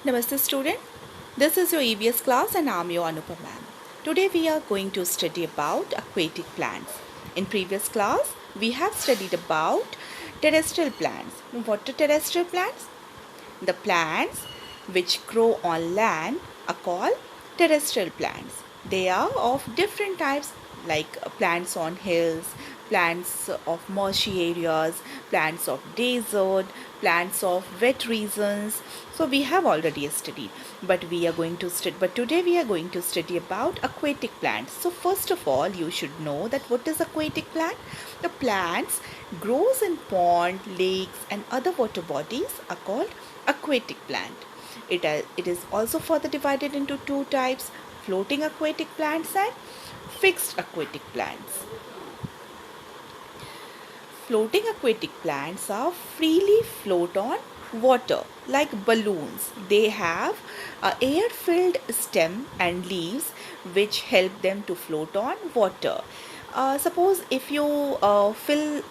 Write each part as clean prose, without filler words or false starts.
Namaste student, this is your EVS class and I am your Anupam ma'am. Today we are going to study about aquatic plants. In previous class we have studied about terrestrial plants. What are terrestrial plants? The plants which grow on land are called terrestrial plants. They are of different types like plants on hills, plants of marshy areas, plants of desert, plants of wet regions. So we have already studied, but today we are going to study about aquatic plants. So first of all, you should know that what is aquatic plant? The plants grows in pond, lakes and other water bodies are called aquatic plant. It is also further divided into two types: floating aquatic plants and fixed aquatic plants. Floating aquatic plants are freely float on water like balloons. They have a air filled stem and leaves which help them to float on water. Suppose if you fill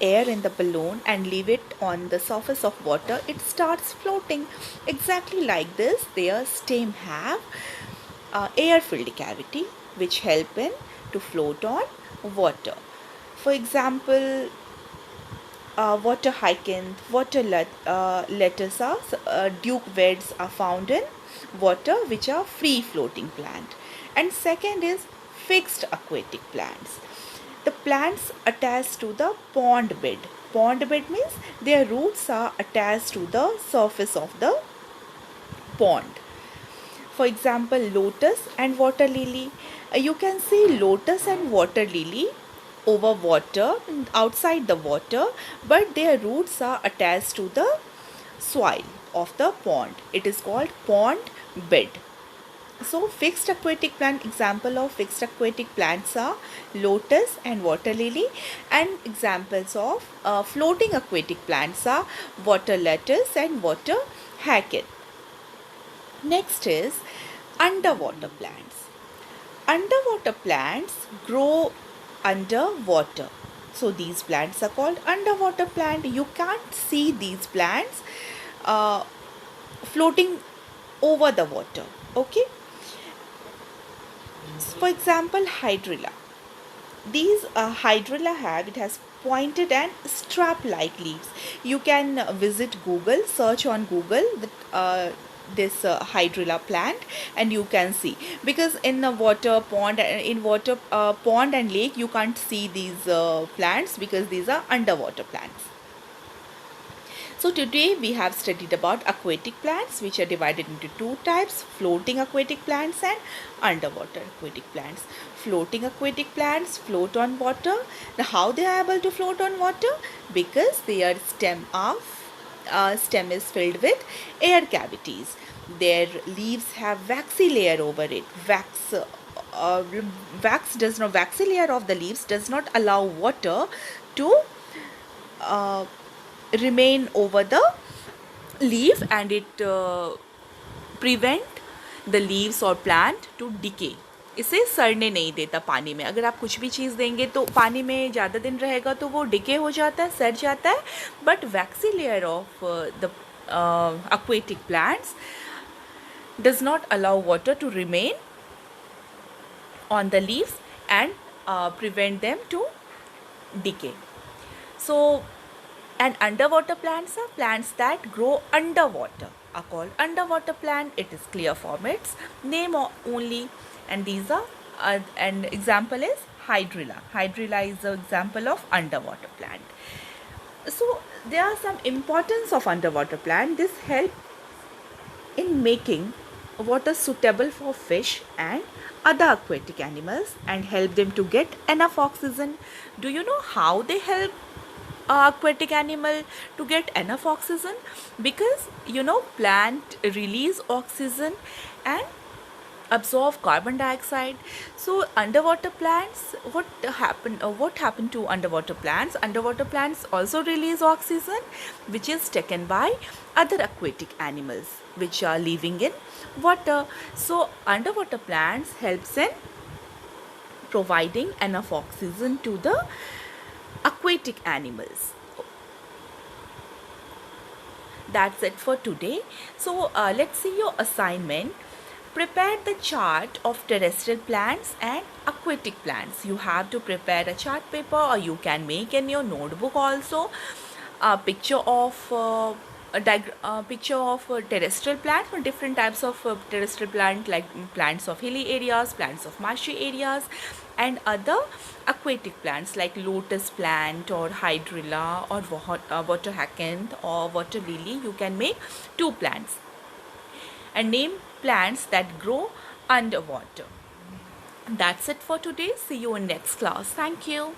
air in the balloon and leave it on the surface of water, it starts floating. Exactly like this, their stem have air filled cavity which help in to float on water. For example, water hyacinth, lettuce, duke weeds are found in water, which are free floating plant. And second is fixed aquatic plants. The plants attached to the pond bed. Pond bed means their roots are attached to the surface of the pond. For example, lotus and water lily. You can see lotus and water lily over water, outside the water, but their roots are attached to the soil of the pond. It is called pond bed. So fixed aquatic plant, example of fixed aquatic plants are lotus and water lily, and examples of floating aquatic plants are water lettuce and water hyacinth. Next is underwater plants. Underwater plants grow underwater. So these plants are called underwater plant. You can't see these plants floating over the water. Okay. For example, hydrilla. These hydrilla has pointed and strap-like leaves. You can visit Google, search on Google this hydrilla plant, and you can see, because in the water pond pond and lake you can't see these plants because these are underwater plants. So today we have studied about aquatic plants, which are divided into two types: floating aquatic plants and underwater aquatic plants. Floating aquatic plants float on water. Now how they are able to float on water? Because their stem is filled with air cavities. Their leaves have waxy layer over it. Waxy layer of the leaves does not allow water to remain over the leaf, and it prevent the leaves or plant to decay. इसे सड़ने नहीं देता पानी में. अगर आप कुछ भी चीज़ देंगे तो पानी में ज़्यादा दिन रहेगा तो वो डिके हो जाता है, सड़ जाता है. But waxy layer of the aquatic plants does not allow water to remain on the leaves and prevent them to decay. So, and underwater plants are plants that grow underwater are called underwater plant. It is clear from its name only, and these are an example is hydrilla. Hydrilla is an example of underwater plant. So there are some importance of underwater plant. This help in making water suitable for fish and other aquatic animals and help them to get enough oxygen. Do you know how they help aquatic animal to get enough oxygen? Because plant release oxygen and absorb carbon dioxide. So underwater plants, what happened to underwater plants? Underwater plants also release oxygen which is taken by other aquatic animals which are living in water. So underwater plants helps in providing enough oxygen to the aquatic animals. That's it for today. So let's see your assignment. Prepare the chart of terrestrial plants and aquatic plants. You have to prepare a chart paper, or you can make in your notebook also a picture of picture of terrestrial plants, or different types of terrestrial plant, like plants of hilly areas, plants of marshy areas, and other aquatic plants like lotus plant or hydrilla or water hyacinth or water lily. You can make 2 plants and name plants that grow underwater. That's it for today. See you in next class. Thank you.